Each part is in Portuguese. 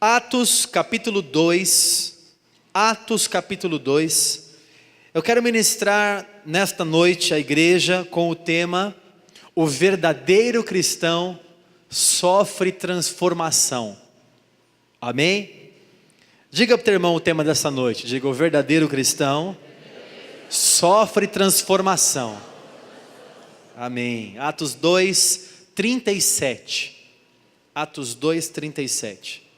Atos capítulo 2, Atos capítulo 2, eu quero ministrar nesta noite à igreja com o tema: o verdadeiro cristão sofre transformação. Amém? Diga para o teu irmão o tema dessa noite, diga: o verdadeiro cristão sofre transformação. Amém. Atos 2, 37. Atos 2, 37.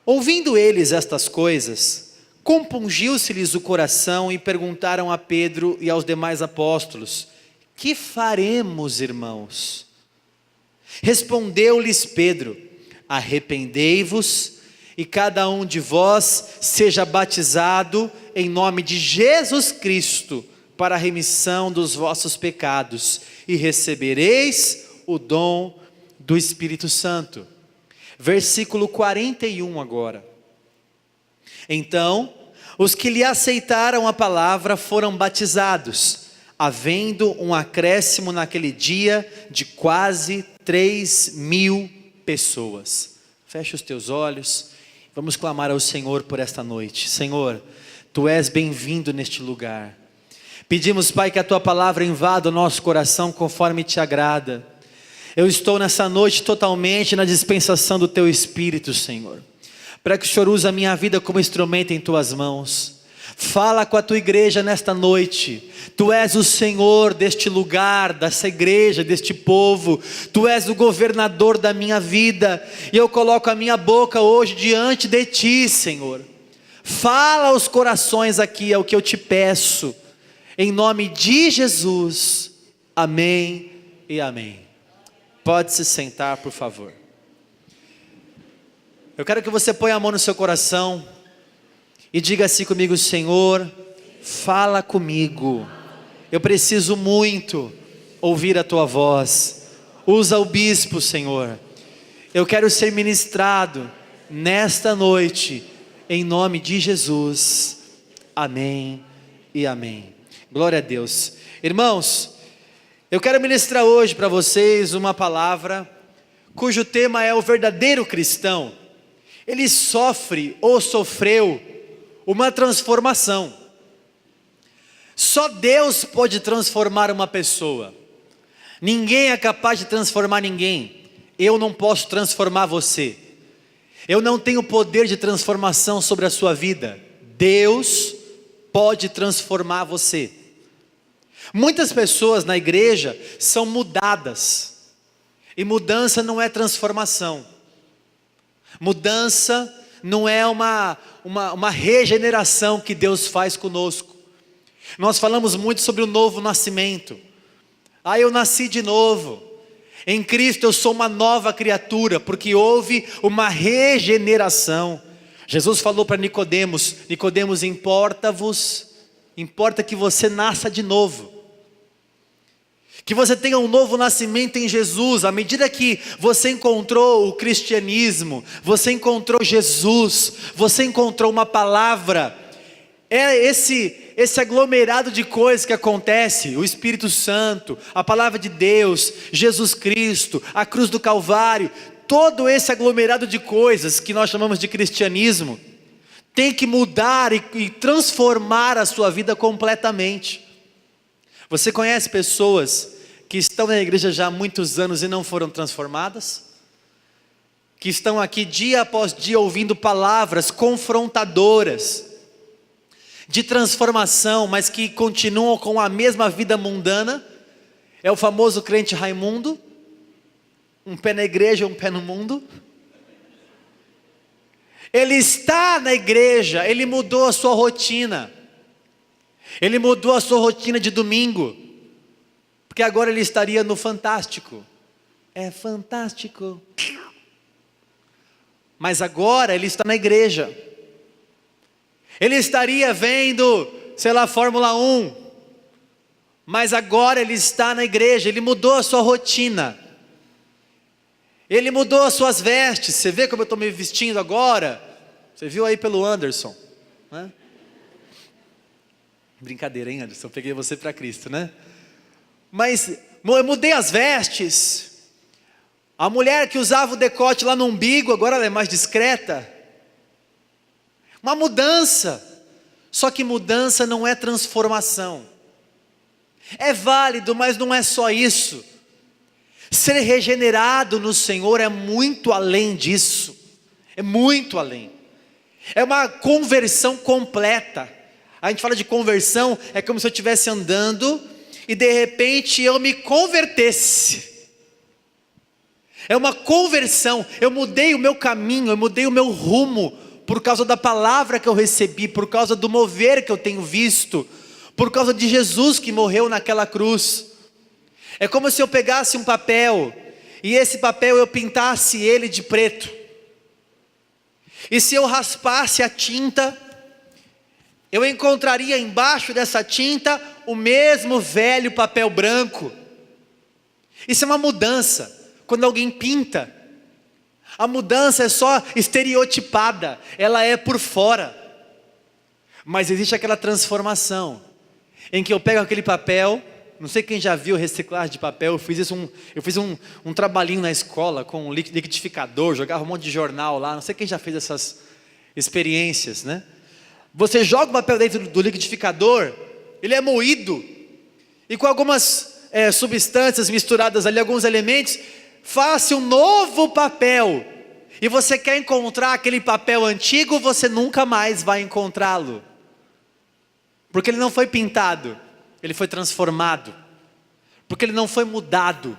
Ouvindo eles estas coisas, compungiu-se-lhes o coração e perguntaram a Pedro e aos demais apóstolos: que faremos, irmãos? Respondeu-lhes Pedro: arrependei-vos e cada um de vós seja batizado em nome de Jesus Cristo para a remissão dos vossos pecados, e recebereis o dom do Espírito Santo. Versículo 41 agora. Então, os que lhe aceitaram a palavra foram batizados, havendo um acréscimo naquele dia de quase 3.000 pessoas. Feche os teus olhos, vamos clamar ao Senhor por esta noite. Senhor, Tu és bem-vindo neste lugar. Pedimos, Pai, que a Tua palavra invada o nosso coração conforme Te agrada. Eu estou nessa noite totalmente na dispensação do Teu Espírito, Senhor, para que o Senhor use a minha vida como instrumento em Tuas mãos. Fala com a Tua igreja nesta noite. Tu és o Senhor deste lugar, dessa igreja, deste povo. Tu és o governador da minha vida, e eu coloco a minha boca hoje diante de Ti, Senhor. Fala aos corações aqui, é o que eu Te peço, em nome de Jesus. Amém e amém. Pode se sentar, por favor. Eu quero que você ponha a mão no seu coração e diga assim comigo: Senhor, fala comigo. Eu preciso muito ouvir a Tua voz. Usa o bispo, Senhor. Eu quero ser ministrado nesta noite, em nome de Jesus. Amém e amém. Glória a Deus. Irmãos, eu quero ministrar hoje para vocês uma palavra cujo tema é: o verdadeiro cristão, ele sofre ou sofreu uma transformação. Só Deus pode transformar uma pessoa. Ninguém é capaz de transformar ninguém. Eu não posso transformar você. Eu não tenho poder de transformação sobre a sua vida. Deus pode transformar você. Muitas pessoas na igreja são mudadas, e mudança não é transformação. Mudança não é uma regeneração que Deus faz conosco. Nós falamos muito sobre o novo nascimento. Eu nasci de novo. Em Cristo eu sou uma nova criatura, porque houve uma regeneração. Jesus falou para Nicodemos: Nicodemos, importa que você nasça de novo. Que você tenha um novo nascimento em Jesus. À medida que você encontrou o cristianismo, você encontrou Jesus, você encontrou uma palavra, é esse aglomerado de coisas que acontece: o Espírito Santo, a palavra de Deus, Jesus Cristo, a cruz do Calvário. Todo esse aglomerado de coisas que nós chamamos de cristianismo tem que mudar e transformar a sua vida completamente. Você conhece pessoas que estão na igreja já há muitos anos e não foram transformadas? Que estão aqui dia após dia ouvindo palavras confrontadoras de transformação, mas que continuam com a mesma vida mundana. É o famoso crente Raimundo, um pé na igreja, um pé no mundo. Ele está na igreja, ele mudou a sua rotina. Ele mudou a sua rotina de domingo, porque agora ele estaria no Fantástico. É fantástico. Mas agora ele está na igreja. Ele estaria vendo, Fórmula 1. Mas agora ele está na igreja. Ele mudou a sua rotina. Ele mudou as suas vestes. Você vê como eu estou me vestindo agora? Você viu aí pelo Anderson, né? Brincadeira, hein, Anderson? Eu peguei você para Cristo, né? Mas eu mudei as vestes. A mulher que usava o decote lá no umbigo, agora ela é mais discreta. Uma mudança. Só que mudança não é transformação. É válido, mas não é só isso. Ser regenerado no Senhor é muito além disso. É muito além. É uma conversão completa. A gente fala de conversão, é como se eu estivesse andando e de repente eu me convertesse. É uma conversão, eu mudei o meu caminho, eu mudei o meu rumo, por causa da palavra que eu recebi, por causa do mover que eu tenho visto, por causa de Jesus que morreu naquela cruz. É como se eu pegasse um papel, e esse papel eu pintasse ele de preto, e se eu raspasse a tinta, eu encontraria embaixo dessa tinta o mesmo velho papel branco. Isso é uma mudança. Quando alguém pinta, a mudança é só estereotipada, ela é por fora. Mas existe aquela transformação, em que eu pego aquele papel, não sei quem já viu reciclagem de papel, eu fiz um trabalhinho na escola com um liquidificador, jogava um monte de jornal lá, não sei quem já fez essas experiências, né? Você joga o papel dentro do liquidificador, ele é moído, e com algumas substâncias misturadas ali, alguns elementos, faça um novo papel, e você quer encontrar aquele papel antigo, você nunca mais vai encontrá-lo, porque ele não foi pintado, ele foi transformado, porque ele não foi mudado,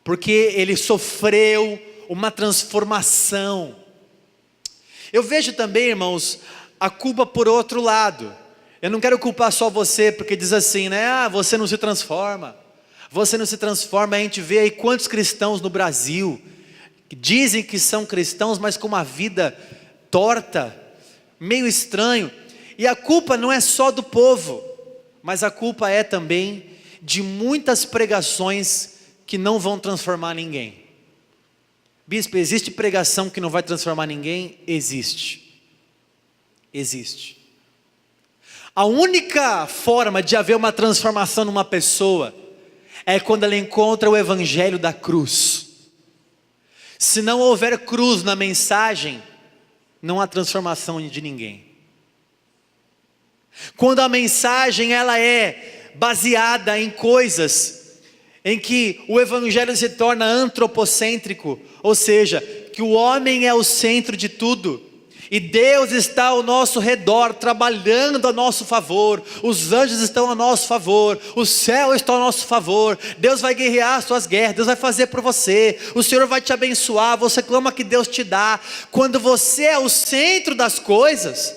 porque ele sofreu uma transformação. Eu vejo também, irmãos, a culpa por outro lado. Eu não quero culpar só você, porque diz assim, né? Você não se transforma. Você não se transforma. A gente vê aí quantos cristãos no Brasil que dizem que são cristãos, mas com uma vida torta, meio estranho. E a culpa não é só do povo, mas a culpa é também de muitas pregações que não vão transformar ninguém. Bispo, existe pregação que não vai transformar ninguém? Existe. Existe. A única forma de haver uma transformação numa pessoa é quando ela encontra o evangelho da cruz. Se não houver cruz na mensagem, não há transformação de ninguém. Quando a mensagem ela é baseada em coisas em que o evangelho se torna antropocêntrico, ou seja, que o homem é o centro de tudo, e Deus está ao nosso redor, trabalhando a nosso favor, os anjos estão a nosso favor, o céu está ao nosso favor, Deus vai guerrear as suas guerras, Deus vai fazer por você, o Senhor vai te abençoar, você clama que Deus te dá. Quando você é o centro das coisas,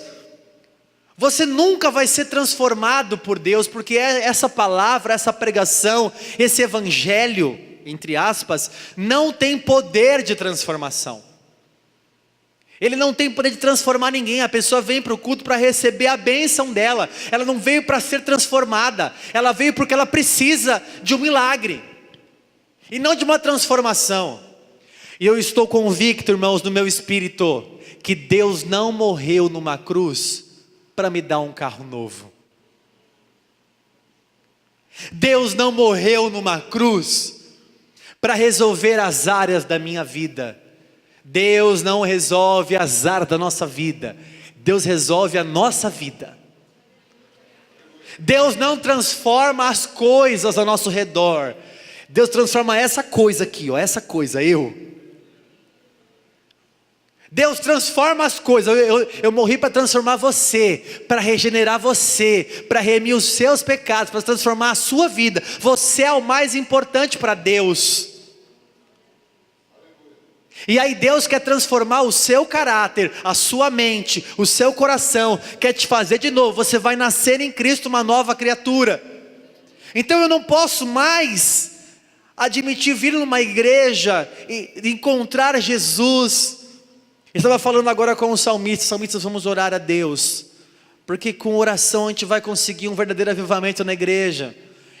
você nunca vai ser transformado por Deus, porque essa palavra, essa pregação, esse evangelho, entre aspas, não tem poder de transformação. Ele não tem poder de transformar ninguém. A pessoa vem para o culto para receber a bênção dela. Ela não veio para ser transformada. Ela veio porque ela precisa de um milagre, e não de uma transformação. E eu estou convicto, irmãos, no meu espírito, que Deus não morreu numa cruz para me dar um carro novo. Deus não morreu numa cruz para resolver as áreas da minha vida. Deus não resolve as áreas da nossa vida, Deus resolve a nossa vida. Deus não transforma as coisas ao nosso redor, Deus transforma essa coisa aqui, ó, essa coisa, eu. Deus transforma as coisas. Eu morri para transformar você, para regenerar você, para remir os seus pecados, para transformar a sua vida. Você é o mais importante para Deus. E aí Deus quer transformar o seu caráter, a sua mente, o seu coração, quer te fazer de novo. Você vai nascer em Cristo uma nova criatura. Então eu não posso mais admitir vir numa igreja e encontrar Jesus. Eu estava falando agora com os salmistas, vamos orar a Deus, porque com oração a gente vai conseguir um verdadeiro avivamento na igreja,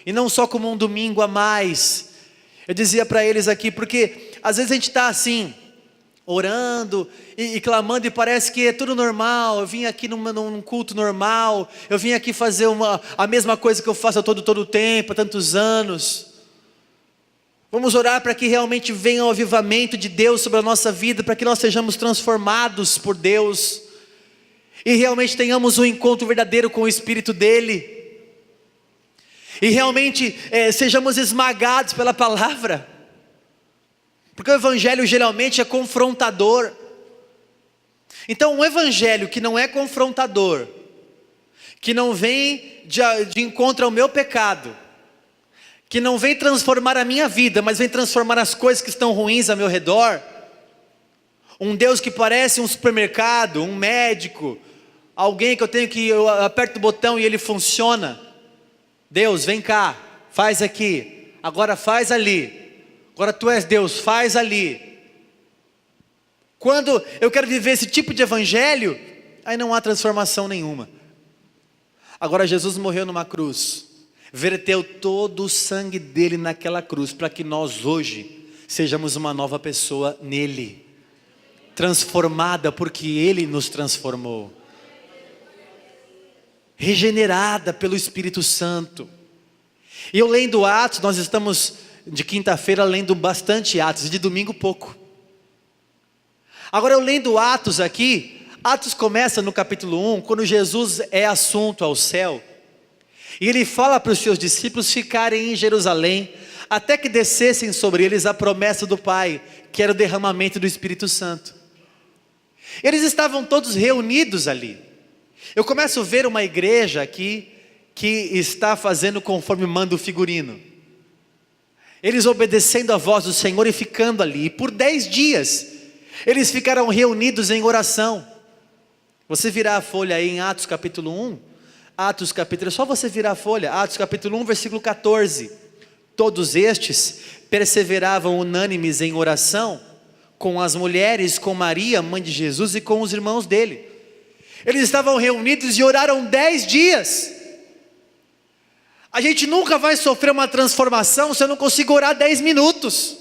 e não só como um domingo a mais. Eu dizia para eles aqui, porque às vezes a gente está assim, orando e clamando, e parece que é tudo normal. Eu vim aqui num culto normal, eu vim aqui fazer a mesma coisa que eu faço todo o tempo, há tantos anos. Vamos orar para que realmente venha o avivamento de Deus sobre a nossa vida, para que nós sejamos transformados por Deus e realmente tenhamos um encontro verdadeiro com o Espírito dEle. E realmente sejamos esmagados pela palavra, porque o Evangelho geralmente é confrontador. Então um Evangelho que não é confrontador, que não vem de encontro ao meu pecado, que não vem transformar a minha vida, mas vem transformar as coisas que estão ruins ao meu redor, um Deus que parece um supermercado, um médico, alguém que eu aperto o botão e ele funciona. Deus, vem cá, faz aqui, agora faz ali, agora tu és Deus, faz ali. Quando eu quero viver esse tipo de evangelho, aí não há transformação nenhuma. Agora Jesus morreu numa cruz, verteu todo o sangue dele naquela cruz, para que nós hoje sejamos uma nova pessoa nele, transformada porque ele nos transformou, regenerada pelo Espírito Santo. E eu lendo Atos, nós estamos de quinta-feira lendo bastante Atos, e de domingo pouco. Agora eu lendo Atos aqui, Atos começa no capítulo 1, quando Jesus é assunto ao céu, e ele fala para os seus discípulos ficarem em Jerusalém, até que descessem sobre eles a promessa do Pai, que era o derramamento do Espírito Santo. Eles estavam todos reunidos ali. Eu começo a ver uma igreja aqui, que está fazendo conforme manda o figurino. Eles obedecendo a voz do Senhor e ficando ali, e por 10 dias, eles ficaram reunidos em oração. Você virar a folha aí em Atos capítulo 1, Atos capítulo, é só você virar a folha, Atos capítulo 1, versículo 14. Todos estes perseveravam unânimes em oração, com as mulheres, com Maria, mãe de Jesus, e com os irmãos dele. Eles estavam reunidos e oraram 10 dias. A gente nunca vai sofrer uma transformação se eu não consigo orar 10 minutos.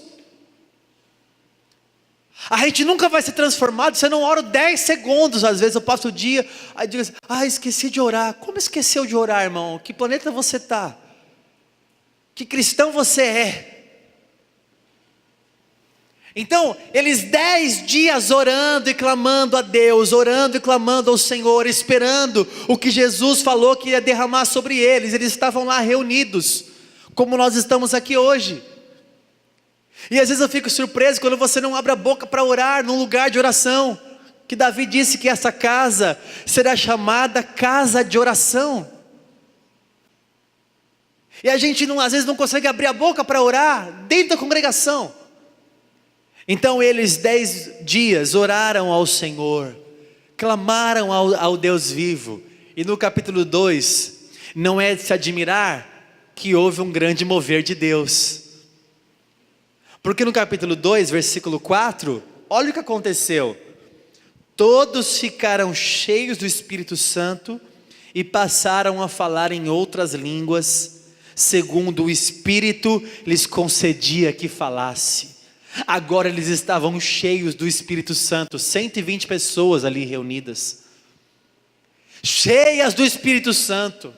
A gente nunca vai ser transformado se eu não oro 10 segundos. Às vezes eu passo o dia, aí digo assim, esqueci de orar. Como esqueceu de orar, irmão? Que planeta você está? Que cristão você é? Então, eles 10 dias orando e clamando a Deus, orando e clamando ao Senhor, esperando o que Jesus falou que ia derramar sobre eles. Eles estavam lá reunidos, como nós estamos aqui hoje. E às vezes eu fico surpreso quando você não abre a boca para orar num lugar de oração, que Davi disse que essa casa será chamada casa de oração. E a gente às vezes não consegue abrir a boca para orar dentro da congregação. Então eles 10 dias oraram ao Senhor, clamaram ao Deus vivo. E no capítulo 2, não é de se admirar que houve um grande mover de Deus. Porque no capítulo 2, versículo 4, olha o que aconteceu. Todos ficaram cheios do Espírito Santo e passaram a falar em outras línguas, segundo o Espírito lhes concedia que falasse. Agora eles estavam cheios do Espírito Santo, 120 pessoas ali reunidas, cheias do Espírito Santo,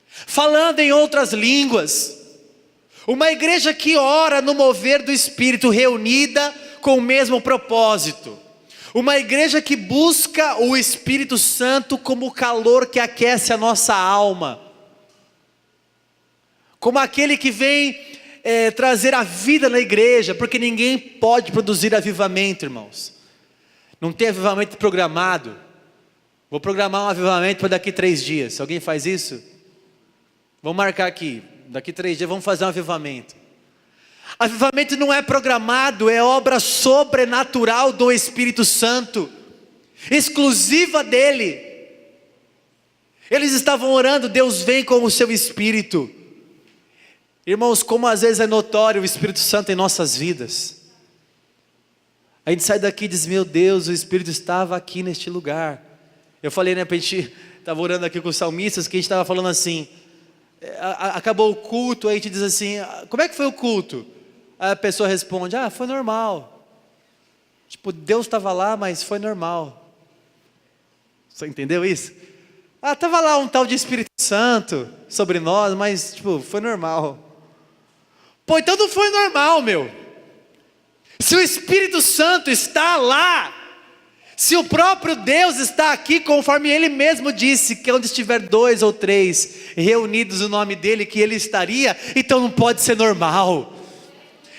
falando em outras línguas. Uma igreja que ora no mover do Espírito, reunida com o mesmo propósito. Uma igreja que busca o Espírito Santo como o calor que aquece a nossa alma, como aquele que vem trazer a vida na igreja, porque ninguém pode produzir avivamento, irmãos. Não tem avivamento programado. Vou programar um avivamento para daqui 3 dias. Alguém faz isso? Vamos marcar aqui, daqui 3 dias vamos fazer um avivamento. Avivamento não é programado, é obra sobrenatural do Espírito Santo, exclusiva dele. Eles estavam orando, Deus vem com o seu Espírito. Irmãos, como às vezes é notório o Espírito Santo em nossas vidas. A gente sai daqui e diz, meu Deus, o Espírito estava aqui neste lugar. Eu falei, né, a gente estava orando aqui com os salmistas, que a gente estava falando assim, acabou o culto, aí a gente diz assim, como é que foi o culto? Aí a pessoa responde, foi normal. Tipo, Deus estava lá, mas foi normal. Você entendeu isso? Estava lá um tal de Espírito Santo sobre nós, mas tipo, foi normal. Pô, então não foi normal, meu. Se o Espírito Santo está lá, se o próprio Deus está aqui, conforme Ele mesmo disse, que onde estiver 2 ou 3 reunidos no nome dEle, que Ele estaria, então não pode ser normal.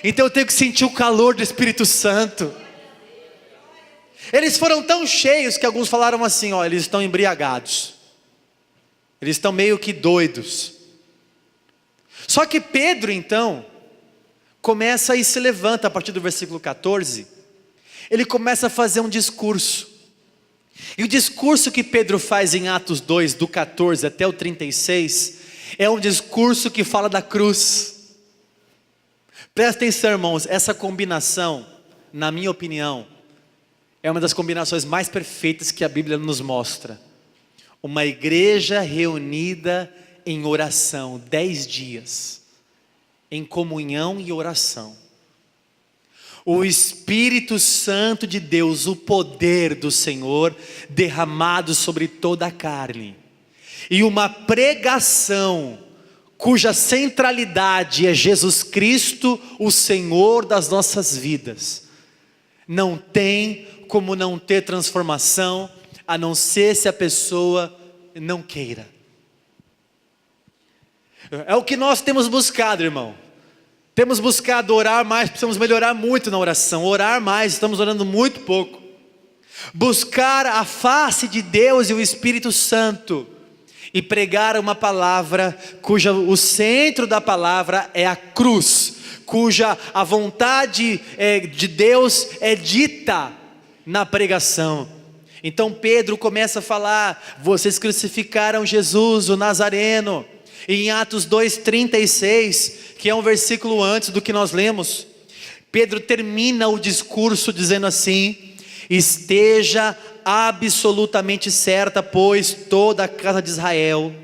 Então eu tenho que sentir o calor do Espírito Santo. Eles foram tão cheios que alguns falaram assim, ó, eles estão embriagados. Eles estão meio que doidos. Só que Pedro então começa e se levanta a partir do versículo 14. Ele começa a fazer um discurso. E o discurso que Pedro faz em Atos 2, do 14 até o 36, é um discurso que fala da cruz. Presta atenção, irmãos, essa combinação, na minha opinião, é uma das combinações mais perfeitas que a Bíblia nos mostra. Uma igreja reunida em oração, 10 dias, em comunhão e oração. O Espírito Santo de Deus, o poder do Senhor, derramado sobre toda a carne. E uma pregação, cuja centralidade é Jesus Cristo, o Senhor das nossas vidas. Não tem como não ter transformação, a não ser se a pessoa não queira. É o que nós temos buscado, irmão. Temos buscado orar mais, precisamos melhorar muito na oração. Orar mais, estamos orando muito pouco. Buscar a face de Deus e o Espírito Santo. E pregar uma palavra cuja o centro da palavra é a cruz. Cuja a vontade de Deus é dita na pregação. Então Pedro começa a falar, vocês crucificaram Jesus, o Nazareno. E em Atos 2:36, que é um versículo antes do que nós lemos, Pedro termina o discurso dizendo assim: esteja absolutamente certa, pois, toda a casa de Israel,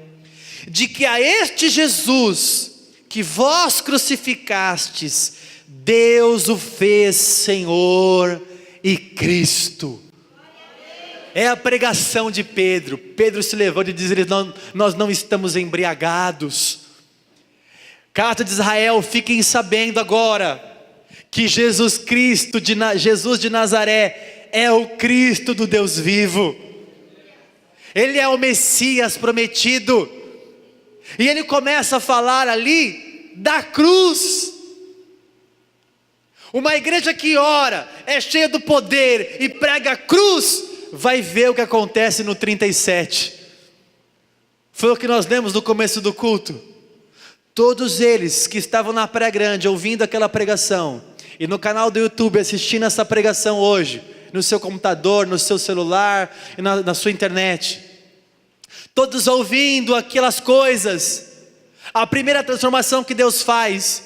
de que a este Jesus, que vós crucificastes, Deus o fez Senhor e Cristo. É a pregação de Pedro. Pedro se levanta e diz, nós não estamos embriagados. Casa de Israel, fiquem sabendo agora, que Jesus Cristo, Jesus de Nazaré, é o Cristo do Deus vivo. Ele é o Messias prometido. E ele começa a falar ali da cruz. Uma igreja que ora, é cheia do poder e prega a cruz, vai ver o que acontece no 37. Foi o que nós lemos no começo do culto. Todos eles que estavam na Praia Grande ouvindo aquela pregação, e no canal do YouTube assistindo essa pregação hoje, no seu computador, no seu celular e na sua internet, todos ouvindo aquelas coisas, a primeira transformação que Deus faz,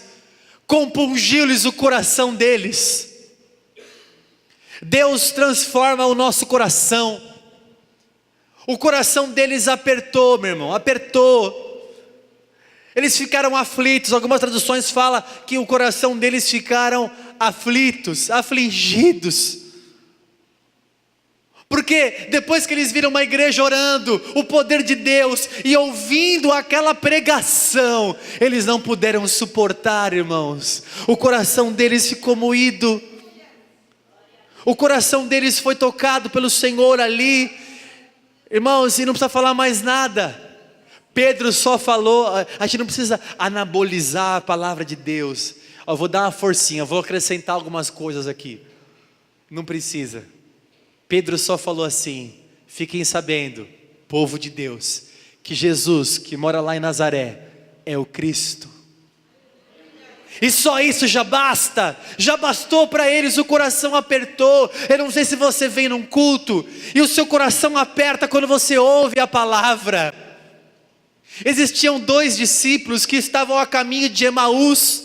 compungiu-lhes o coração deles. Deus transforma o nosso coração. O coração deles apertou, meu irmão, apertou. Eles ficaram aflitos. Algumas traduções falam que o coração deles ficaram aflitos, afligidos. Porque depois que eles viram uma igreja orando, o poder de Deus, e ouvindo aquela pregação, eles não puderam suportar, irmãos. O coração deles ficou moído. O coração deles foi tocado pelo Senhor ali. Irmãos, e não precisa falar mais nada. Pedro só falou, a gente não precisa anabolizar a palavra de Deus. Eu vou dar uma forcinha, vou acrescentar algumas coisas aqui. Não precisa. Pedro só falou assim: fiquem sabendo, povo de Deus, que Jesus, que mora lá em Nazaré, é o Cristo. E só isso já basta, já bastou para eles, o coração apertou. Eu não sei se você vem num culto e o seu coração aperta quando você ouve a palavra. Existiam 2 discípulos que estavam a caminho de Emaús,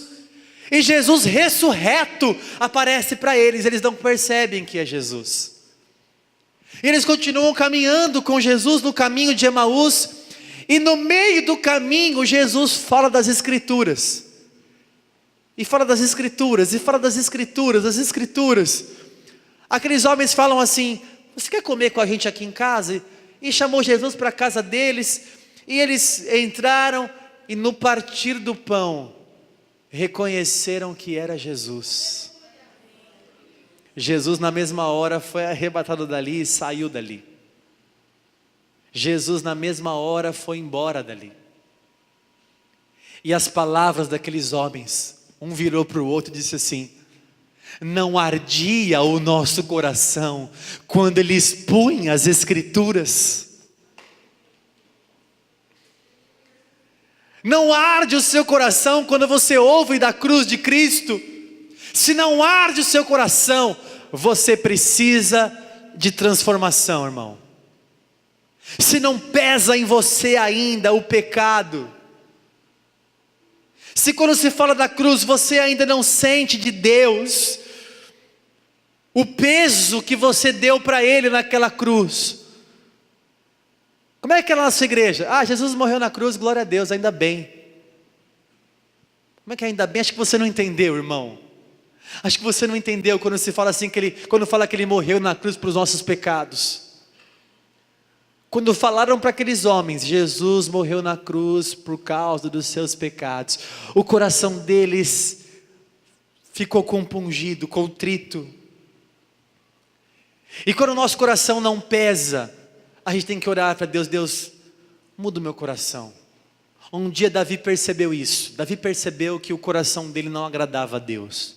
e Jesus ressurreto aparece para eles, eles não percebem que é Jesus. Eles continuam caminhando com Jesus no caminho de Emaús, e no meio do caminho Jesus fala das Escrituras. E fala das Escrituras, e fala das Escrituras, das Escrituras. Aqueles homens falam assim: você quer comer com a gente aqui em casa? E chamou Jesus para a casa deles, e eles entraram, e no partir do pão, reconheceram que era Jesus. Jesus na mesma hora foi arrebatado dali e saiu dali. Jesus na mesma hora foi embora dali. E as palavras daqueles homens, um virou para o outro e disse assim: não ardia o nosso coração quando ele expunha as Escrituras? Não arde o seu coração quando você ouve da cruz de Cristo? Se não arde o seu coração, você precisa de transformação, irmão. Se não pesa em você ainda o pecado, se quando se fala da cruz você ainda não sente de Deus o peso que você deu para Ele naquela cruz. Como é que é a nossa igreja? Jesus morreu na cruz, glória a Deus, ainda bem. Como é que é ainda bem? Acho que você não entendeu, irmão. Acho que você não entendeu quando se fala assim, quando fala que Ele morreu na cruz para os nossos pecados. Quando falaram para aqueles homens, Jesus morreu na cruz por causa dos seus pecados, o coração deles ficou compungido, contrito. E quando o nosso coração não pesa, a gente tem que orar para Deus: Deus, muda o meu coração. Um dia Davi percebeu isso. Davi percebeu que o coração dele não agradava a Deus.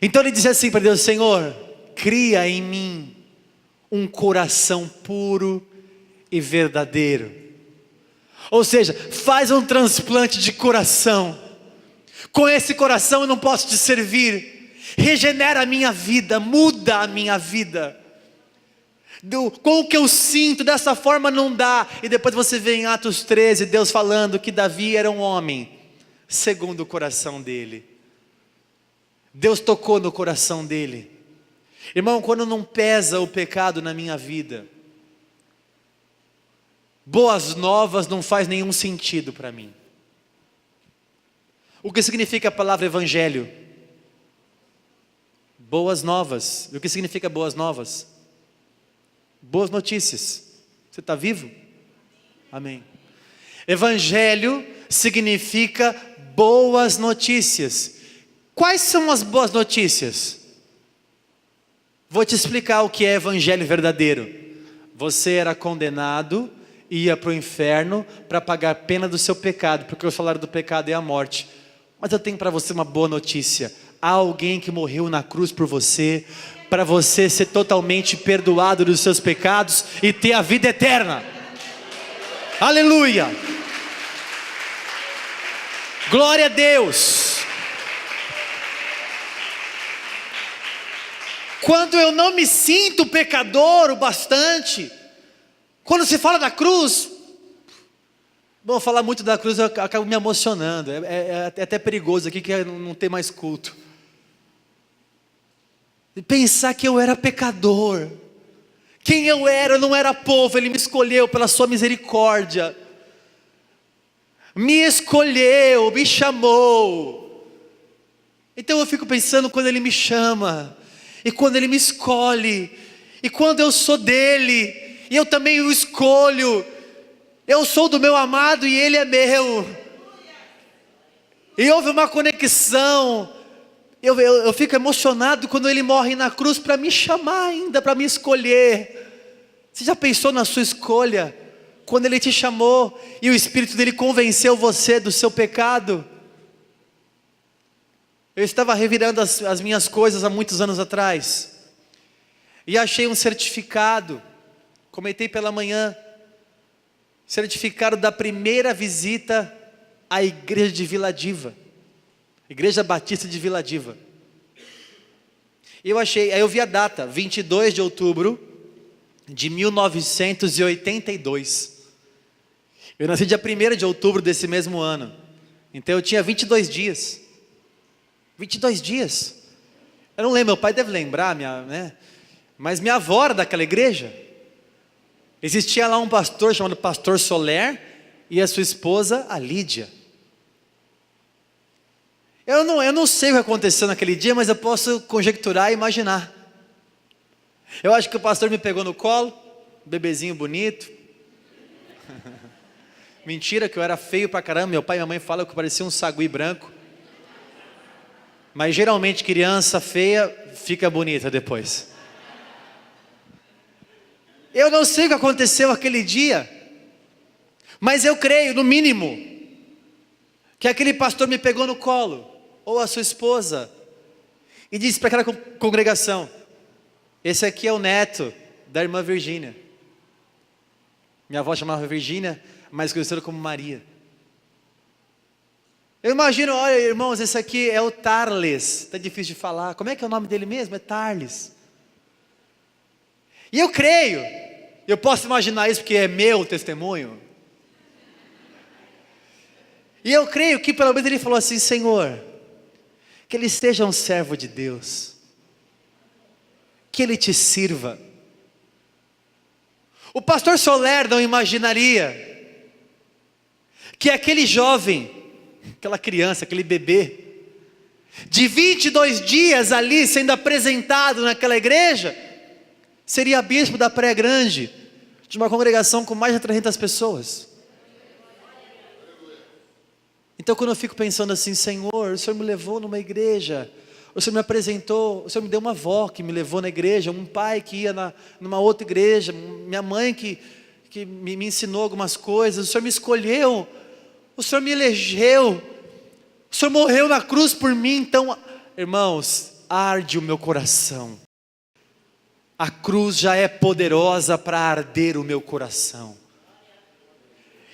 Então ele disse assim para Deus: Senhor, cria em mim um coração puro e verdadeiro. Ou seja, faz um transplante de coração. Com esse coração eu não posso te servir. Regenera a minha vida, muda a minha vida. Com o que eu sinto, dessa forma não dá. E depois você vê em Atos 13, Deus falando que Davi era um homem segundo o coração dele. Deus tocou no coração dele. Irmão, quando não pesa o pecado na minha vida, boas novas não faz nenhum sentido para mim. O que significa a palavra evangelho? Boas novas. E o que significa boas novas? Boas notícias. Você está vivo? Amém. Evangelho significa boas notícias. Quais são as boas notícias? Vou te explicar o que é evangelho verdadeiro. Você era condenado, ia para o inferno para pagar a pena do seu pecado, porque o salário do pecado é a morte. Mas eu tenho para você uma boa notícia: há alguém que morreu na cruz por você, para você ser totalmente perdoado dos seus pecados e ter a vida eterna. Aleluia! Glória a Deus! Quando eu não me sinto pecador o bastante, quando se fala da cruz, bom, falar muito da cruz eu acabo me emocionando, é até perigoso aqui que não tem mais culto. Pensar que eu era pecador, quem eu não era povo, Ele me escolheu pela sua misericórdia, me escolheu, me chamou. Então eu fico pensando quando Ele me chama, e quando Ele me escolhe, e quando eu sou dEle, e eu também o escolho, eu sou do meu amado e Ele é meu, e houve uma conexão. Eu fico emocionado quando Ele morre na cruz para me chamar ainda, para me escolher. Você já pensou na sua escolha? Quando Ele te chamou e o Espírito dEle convenceu você do seu pecado. Eu estava revirando as minhas coisas há muitos anos atrás, e achei um certificado, comentei pela manhã, certificado da primeira visita à igreja de Vila Diva, Igreja Batista de Vila Diva. Aí eu vi a data, 22 de outubro de 1982. Eu nasci dia 1º de outubro desse mesmo ano, então eu tinha 22 dias. 22 dias. Eu não lembro, meu pai deve lembrar, mas minha avó era daquela igreja. Existia lá um pastor chamado Pastor Soler e a sua esposa, a Lídia. Eu não sei o que aconteceu naquele dia, mas eu posso conjecturar e imaginar. Eu acho que o pastor me pegou no colo, bebezinho bonito, Mentira que eu era feio pra caramba. Meu pai e minha mãe falam que eu parecia um sagui branco. Mas geralmente criança feia fica bonita depois. Eu não sei o que aconteceu aquele dia, mas eu creio, no mínimo, que aquele pastor me pegou no colo, ou a sua esposa, e disse para aquela congregação: esse aqui é o neto da irmã Virgínia. Minha avó chamava Virgínia, mas conhecida como Maria. Eu imagino, olha irmãos, esse aqui é o Tarles, está difícil de falar, como é que é o nome dele mesmo? É Tarles. E eu creio, eu posso imaginar isso porque é meu testemunho. E eu creio que pelo menos ele falou assim: Senhor, que ele seja um servo de Deus, que ele te sirva. O pastor Soler não imaginaria que aquele jovem, aquela criança, aquele bebê, de 22 dias ali sendo apresentado naquela igreja, seria bispo da Praia Grande, de uma congregação com mais de 300 pessoas. Então quando eu fico pensando assim: Senhor, o Senhor me levou numa igreja, o Senhor me apresentou, o Senhor me deu uma avó que me levou na igreja, um pai que ia numa outra igreja, minha mãe que me ensinou algumas coisas, o Senhor me escolheu, o Senhor me elegeu, o Senhor morreu na cruz por mim. Então, irmãos, arde o meu coração. A cruz já é poderosa para arder o meu coração.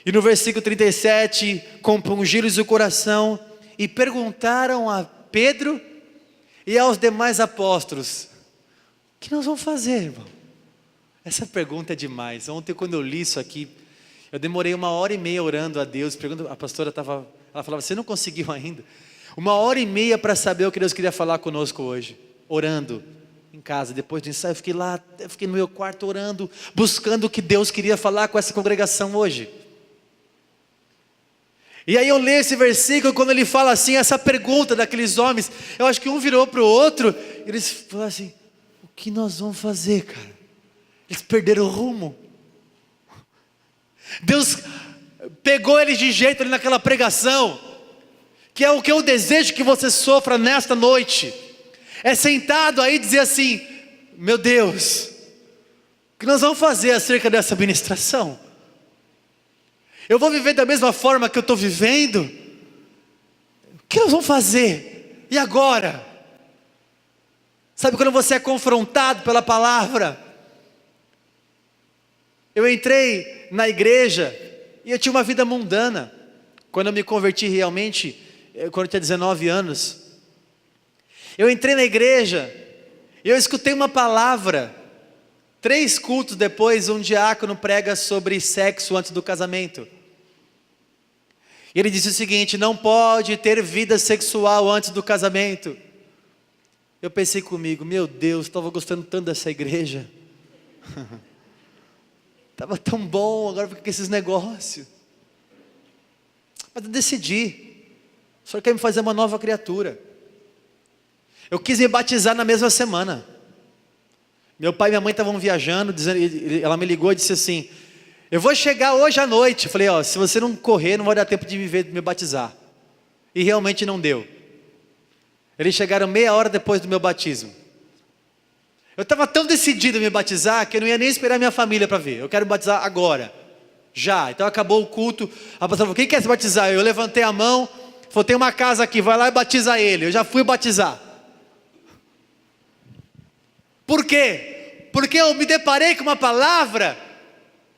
E no versículo 37, compungiram-lhes o coração e perguntaram a Pedro e aos demais apóstolos: o que nós vamos fazer, irmão? Essa pergunta é demais. Ontem quando eu li isso aqui, eu demorei 1h30 orando a Deus. A pastora ela falava: você não conseguiu ainda? 1h30 para saber o que Deus queria falar conosco hoje, orando em casa. Depois do ensaio eu fiquei no meu quarto orando, buscando o que Deus queria falar com essa congregação hoje. E aí eu leio esse versículo, quando ele fala assim, essa pergunta daqueles homens, eu acho que um virou para o outro, e eles falaram assim: o que nós vamos fazer, cara? Eles perderam o rumo. Deus pegou eles de jeito ali naquela pregação, que é o que eu desejo que você sofra nesta noite, é sentado aí e dizer assim: meu Deus, o que nós vamos fazer acerca dessa ministração? Eu vou viver da mesma forma que eu estou vivendo? O que nós vamos fazer? E agora? Sabe quando você é confrontado pela palavra? Eu entrei na igreja e eu tinha uma vida mundana. Quando eu me converti realmente, quando eu tinha 19 anos, eu entrei na igreja e eu escutei uma palavra. 3 cultos depois, um diácono prega sobre sexo antes do casamento. E ele disse o seguinte: não pode ter vida sexual antes do casamento. Eu pensei comigo: meu Deus, estava gostando tanto dessa igreja. Estava tão bom, agora fica com esses negócios. Mas eu decidi: o Senhor quer me fazer uma nova criatura. Eu quis me batizar na mesma semana. Meu pai e minha mãe estavam viajando, ela me ligou e disse assim: eu vou chegar hoje à noite. Eu falei: ó, se você não correr, não vai dar tempo de me batizar. E realmente não deu. Eles chegaram meia hora depois do meu batismo. Eu estava tão decidido a me batizar, que eu não ia nem esperar minha família para ver. Eu quero me batizar agora, já. Então acabou o culto, a pastora falou: quem quer se batizar? Eu levantei a mão, falou: tem uma casa aqui, vai lá e batiza ele. Eu já fui batizar. Por quê? Porque eu me deparei com uma palavra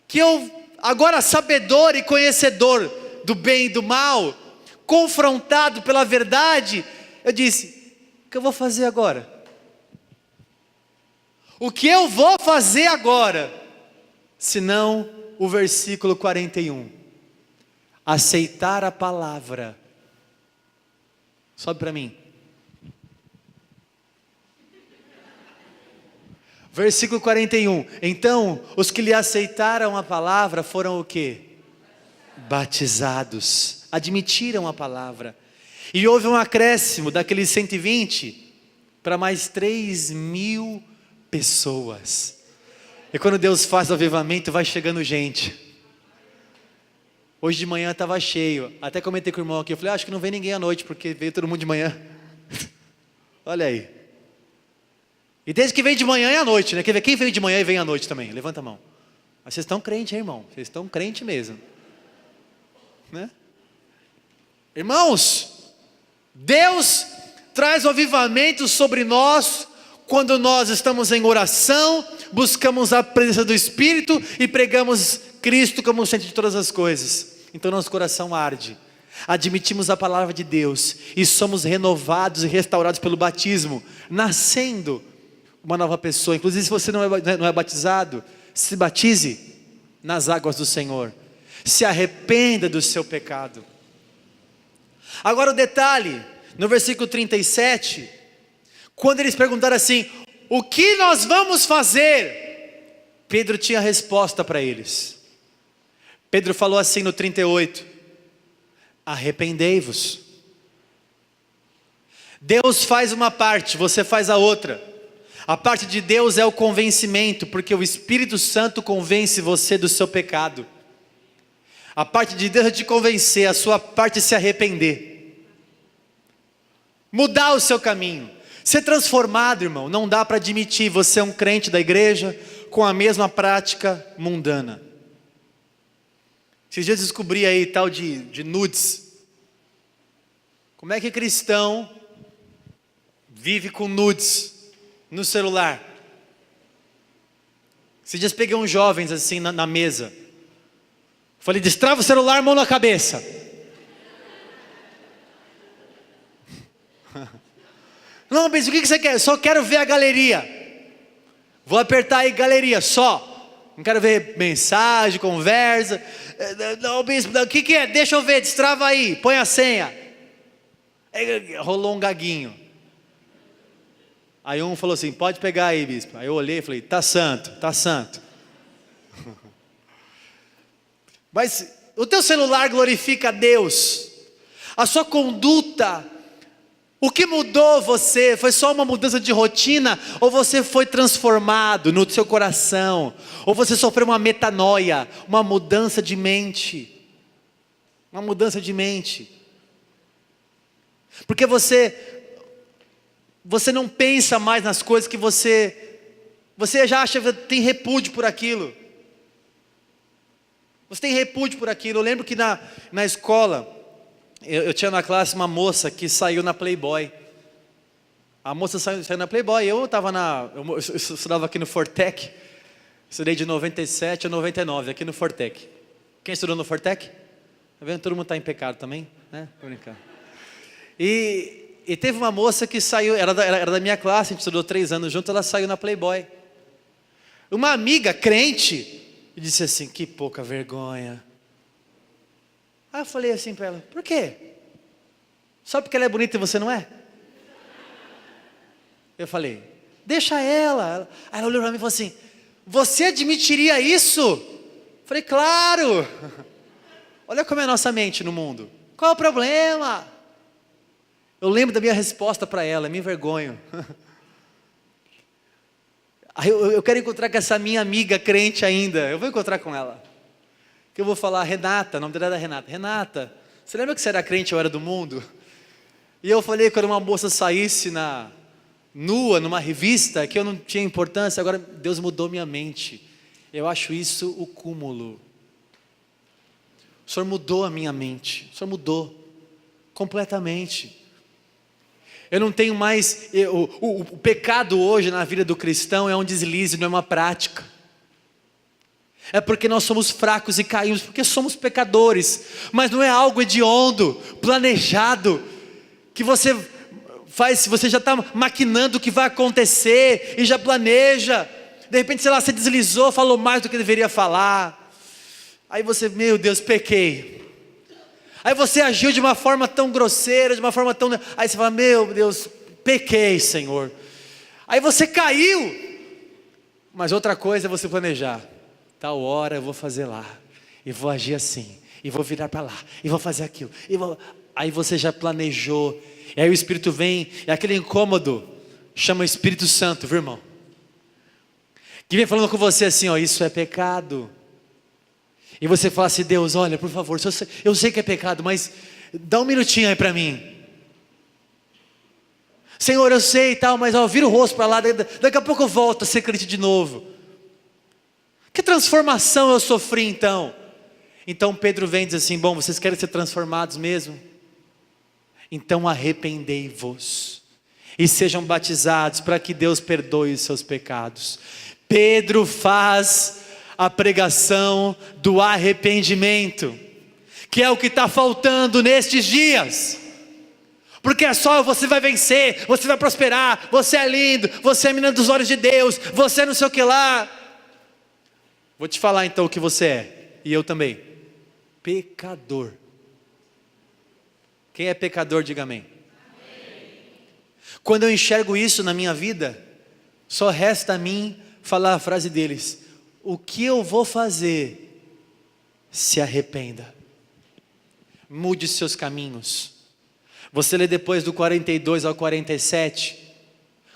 que eu, agora sabedor e conhecedor do bem e do mal, confrontado pela verdade, eu disse: o que eu vou fazer agora? O que eu vou fazer agora? Senão o versículo 41, aceitar a palavra. Sobe para mim. Versículo 41, então os que lhe aceitaram a palavra foram o quê? Batizados, admitiram a palavra, e houve um acréscimo daqueles 120, para mais 3.000 pessoas, e quando Deus faz o avivamento, vai chegando gente, Hoje de manhã estava cheio. Até comentei com o irmão aqui. Eu falei, acho que não vem ninguém à noite, porque veio todo mundo de manhã. Olha aí. E desde que vem de manhã é à noite, né? Quer ver quem veio de manhã e vem à noite também? Levanta a mão. Mas vocês estão crentes, hein, irmão? Vocês estão crentes mesmo. Né? Irmãos, Deus traz o avivamento sobre nós quando nós estamos em oração, buscamos a presença do Espírito e pregamos Cristo como o centro de todas as coisas. Então nosso coração arde, admitimos a palavra de Deus e somos renovados e restaurados pelo batismo, nascendo uma nova pessoa. Inclusive, se você não é batizado, se batize nas águas do Senhor, se arrependa do seu pecado. Agora o detalhe, no versículo 37, quando eles perguntaram assim, o que nós vamos fazer? Pedro tinha resposta para eles. Pedro falou assim no 38, arrependei-vos. Deus faz uma parte, você faz a outra. A parte de Deus é o convencimento, porque o Espírito Santo convence você do seu pecado. A parte de Deus é te convencer, a sua parte é se arrepender. Mudar o seu caminho. Ser transformado, irmão, não dá para admitir, você é um crente da igreja, com a mesma prática mundana. Esses dias eu descobri aí tal de nudes. Como é que cristão vive com nudes no celular? Esses dias peguei uns jovens assim na mesa. Falei, destrava o celular, mão na cabeça. Não, mas o que você quer? Eu só quero ver a galeria. Vou apertar aí galeria, só. Não quero ver mensagem, conversa. Não, bispo, o que é? Deixa eu ver, destrava aí, põe a senha. Aí, rolou um gaguinho. Aí um falou assim, pode pegar aí, bispo. Aí eu olhei e falei, tá santo, tá santo. Mas o teu celular glorifica a Deus. A sua conduta, o que mudou você? Foi só uma mudança de rotina? Ou você foi transformado no seu coração? Ou você sofreu uma metanoia, uma mudança de mente? Uma mudança de mente. Porque você não pensa mais nas coisas que você já acha que tem repúdio por aquilo. Você tem repúdio por aquilo. Eu lembro que na escola, eu tinha na classe uma moça que saiu na Playboy. A moça saiu na Playboy. Eu estudava aqui no Fortec. Estudei de 97 a 99 aqui no Fortec. Quem estudou no Fortec? Tá vendo? Todo mundo está em pecado também, né? Tô brincando. E teve uma moça que saiu, era da minha classe, a gente estudou 3 anos junto, ela saiu na Playboy. Uma amiga crente disse assim, que pouca vergonha. Aí eu falei assim para ela, por quê? Só porque ela é bonita e você não é? Eu falei, deixa ela. Aí ela olhou para mim e falou assim, você admitiria isso? Eu falei, claro. Olha como é a nossa mente no mundo. Qual é o problema? Eu lembro da minha resposta para ela, me envergonho. Aí eu quero encontrar com essa minha amiga crente ainda. Eu vou encontrar com ela. Que eu vou falar, Renata, o nome dela é Renata. Renata, você lembra que você era crente, eu era do mundo? E eu falei quando uma moça saísse nua, numa revista, que eu não tinha importância, agora Deus mudou minha mente. Eu acho isso o cúmulo. O Senhor mudou a minha mente. O Senhor mudou completamente. Eu não tenho mais, o pecado hoje na vida do cristão é um deslize, não é uma prática. É porque nós somos fracos e caímos, porque somos pecadores. Mas não é algo hediondo, planejado, que você faz, você já está maquinando o que vai acontecer, e já planeja. De repente, sei lá, você deslizou, falou mais do que deveria falar. Aí você, meu Deus, pequei. Aí você agiu de uma forma tão grosseira, de uma forma tão... Aí você fala, meu Deus, pequei, Senhor. Aí você caiu. Mas outra coisa é você planejar. Tal hora eu vou fazer lá. E vou agir assim. E vou virar para lá. E vou fazer aquilo. Aí você já planejou. E aí o Espírito vem. E aquele incômodo chama o Espírito Santo, viu, irmão? Que vem falando com você assim, ó, isso é pecado. E você fala assim: Deus, olha, por favor, eu sei que é pecado, mas dá um minutinho aí para mim. Senhor, eu sei e tal, mas vira o rosto para lá, daqui a pouco eu volto a ser crente de novo. Que transformação eu sofri então? Então Pedro vem e diz assim: bom, vocês querem ser transformados mesmo? Então arrependei-vos e sejam batizados para que Deus perdoe os seus pecados. Pedro faz a pregação do arrependimento, que é o que está faltando nestes dias. Porque é só você vai vencer, você vai prosperar, você é lindo, você é a menina dos olhos de Deus, você não sei o que lá. Vou te falar então o que você é, e eu também: pecador. Quem é pecador, diga amém. Quando eu enxergo isso na minha vida, só resta a mim falar a frase deles: o que eu vou fazer? Se arrependa, mude seus caminhos. Você lê depois do 42 ao 47,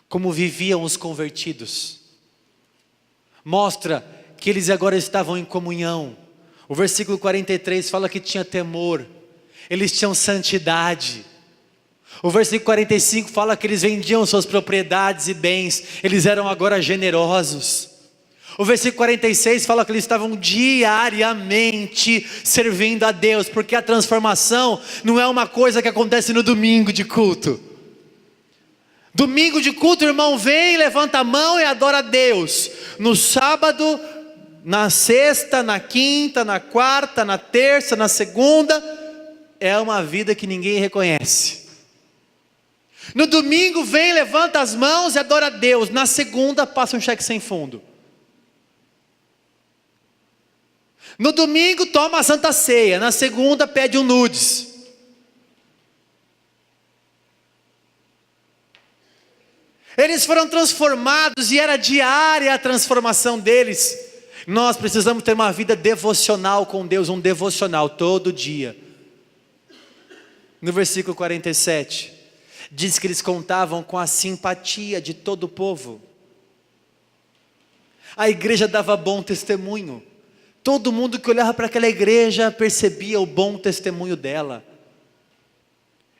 como viviam os convertidos. Mostra que eles agora estavam em comunhão. O versículo 43 fala que tinha temor, eles tinham santidade. O versículo 45 fala que eles vendiam suas propriedades e bens, eles eram agora generosos. O versículo 46 fala que eles estavam diariamente servindo a Deus, porque a transformação não é uma coisa que acontece no domingo de culto. Domingo de culto, o irmão vem, levanta a mão e adora a Deus. No sábado, na sexta, na quinta, na quarta, na terça, na segunda, é uma vida que ninguém reconhece. No domingo vem, levanta as mãos e adora a Deus. Na segunda passa um cheque sem fundo. No domingo toma a Santa Ceia, na segunda pede um nudes. Eles foram transformados e era diária a transformação deles. Nós precisamos ter uma vida devocional com Deus, um devocional todo dia. No versículo 47, diz que eles contavam com a simpatia de todo o povo. A igreja dava bom testemunho. Todo mundo que olhava para aquela igreja percebia o bom testemunho dela.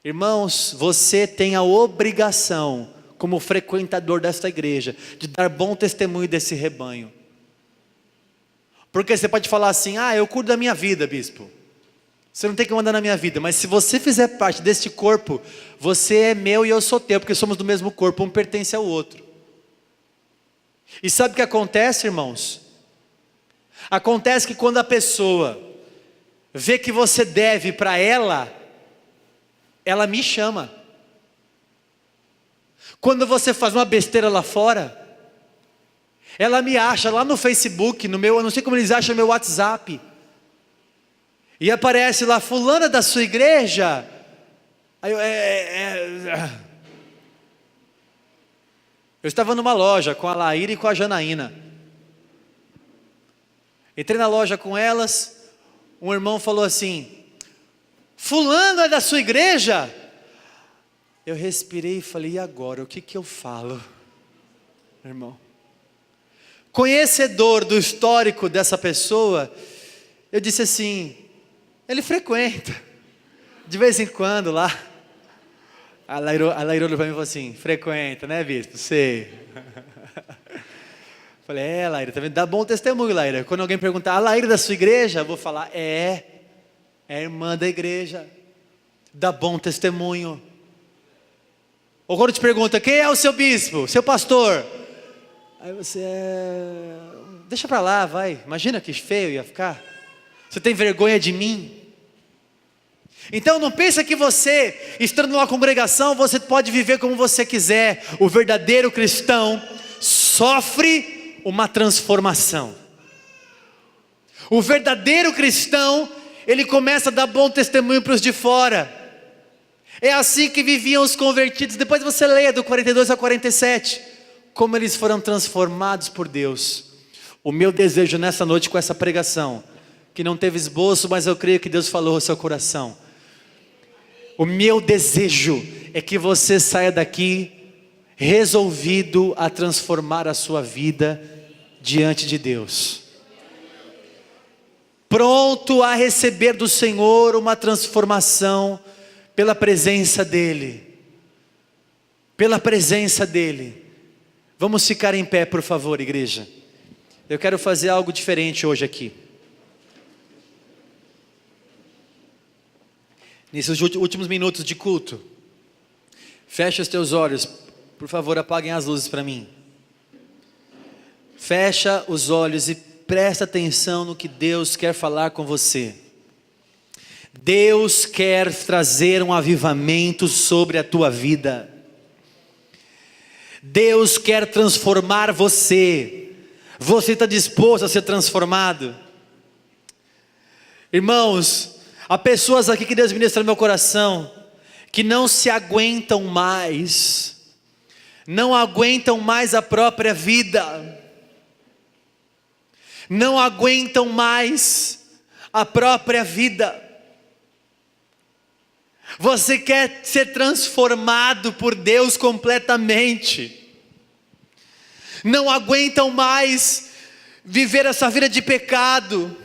Irmãos, você tem a obrigação, como frequentador desta igreja, de dar bom testemunho desse rebanho. Porque você pode falar assim: eu cuido da minha vida, bispo. Você não tem que mandar na minha vida, mas se você fizer parte deste corpo, você é meu e eu sou teu, porque somos do mesmo corpo, um pertence ao outro. E sabe o que acontece, irmãos? Acontece que quando a pessoa vê que você deve para ela, ela me chama. Quando você faz uma besteira lá fora, ela me acha lá no Facebook, eu não sei como eles acham meu WhatsApp. E aparece lá: fulana da sua igreja. Aí eu estava numa loja com a Laíra e com a Janaína. Entrei na loja com elas, um irmão falou assim: fulano é da sua igreja? Eu respirei e falei: e agora, o que eu falo? Irmão, conhecedor do histórico dessa pessoa, eu disse assim: ele frequenta, de vez em quando lá. A Laíra olhou para mim e falou assim: frequenta, né, bispo? Sei. Falei: Laíra, tá vendo? Dá bom testemunho, Laíra. Quando alguém perguntar: a Laíra da sua igreja? Eu vou falar: é irmã da igreja. Dá bom testemunho. Ou quando te pergunta: quem é o seu bispo, seu pastor? Aí você deixa pra lá, vai. Imagina que feio ia ficar. Você tem vergonha de mim? Então não pensa que você, estando numa congregação, você pode viver como você quiser. O verdadeiro cristão sofre uma transformação. O verdadeiro cristão, ele começa a dar bom testemunho para os de fora. É assim que viviam os convertidos. Depois você leia do 42 ao 47, como eles foram transformados por Deus. O meu desejo nessa noite com essa pregação, que não teve esboço, mas eu creio que Deus falou ao seu coração. O meu desejo é que você saia daqui resolvido a transformar a sua vida diante de Deus. pronto a receber do Senhor uma transformação pela presença dEle. Pela presença dEle. Vamos ficar em pé, por favor, igreja. Eu quero fazer algo diferente hoje aqui. Nesses últimos minutos de culto, fecha os teus olhos, por favor, apaguem as luzes para mim. Fecha os olhos e presta atenção no que Deus quer falar com você. Deus quer trazer um avivamento sobre a tua vida. Deus quer transformar você. Você está disposto a ser transformado? Irmãos, há pessoas aqui que Deus ministra no meu coração, que não se aguentam mais, não aguentam mais a própria vida, não aguentam mais a própria vida. Você quer ser transformado por Deus completamente, não aguentam mais viver essa vida de pecado.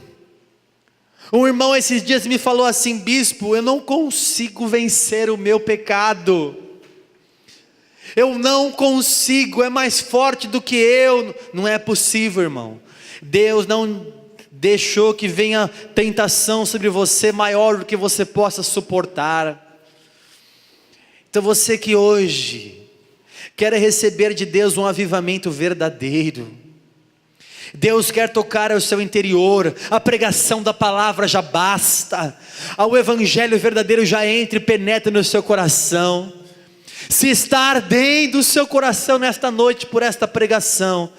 Um irmão esses dias me falou assim: bispo, eu não consigo vencer o meu pecado, eu não consigo, é mais forte do que eu. Não é possível, irmão. Deus não deixou que venha tentação sobre você maior do que você possa suportar. Então você que hoje quer receber de Deus um avivamento verdadeiro, Deus quer tocar ao seu interior, a pregação da palavra já basta, o evangelho verdadeiro já entra e penetra no seu coração. Se está ardendo o seu coração nesta noite por esta pregação,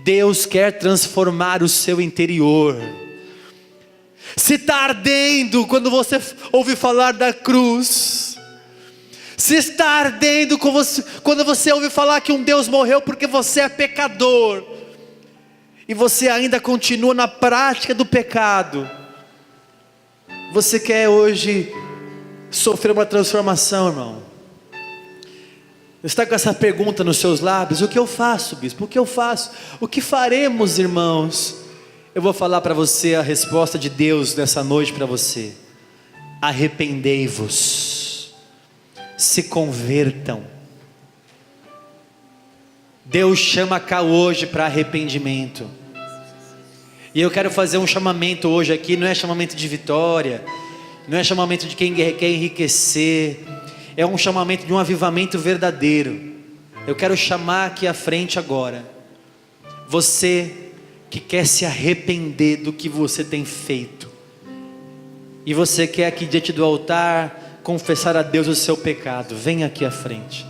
Deus quer transformar o seu interior. Se está ardendo quando você ouve falar da cruz, se está ardendo quando você ouve falar que um Deus morreu porque você é pecador, e você ainda continua na prática do pecado, você quer hoje sofrer uma transformação, irmão? Está com essa pergunta nos seus lábios: o que eu faço, bispo? O que eu faço? O que faremos, irmãos? Eu vou falar para você a resposta de Deus nessa noite para você: arrependei-vos, se convertam. Deus chama cá hoje para arrependimento. E eu quero fazer um chamamento hoje aqui. Não é chamamento de vitória, não é chamamento de quem quer enriquecer, é um chamamento de um avivamento verdadeiro. Eu quero chamar aqui à frente agora você que quer se arrepender do que você tem feito, e você quer aqui diante do altar confessar a Deus o seu pecado. Vem aqui à frente.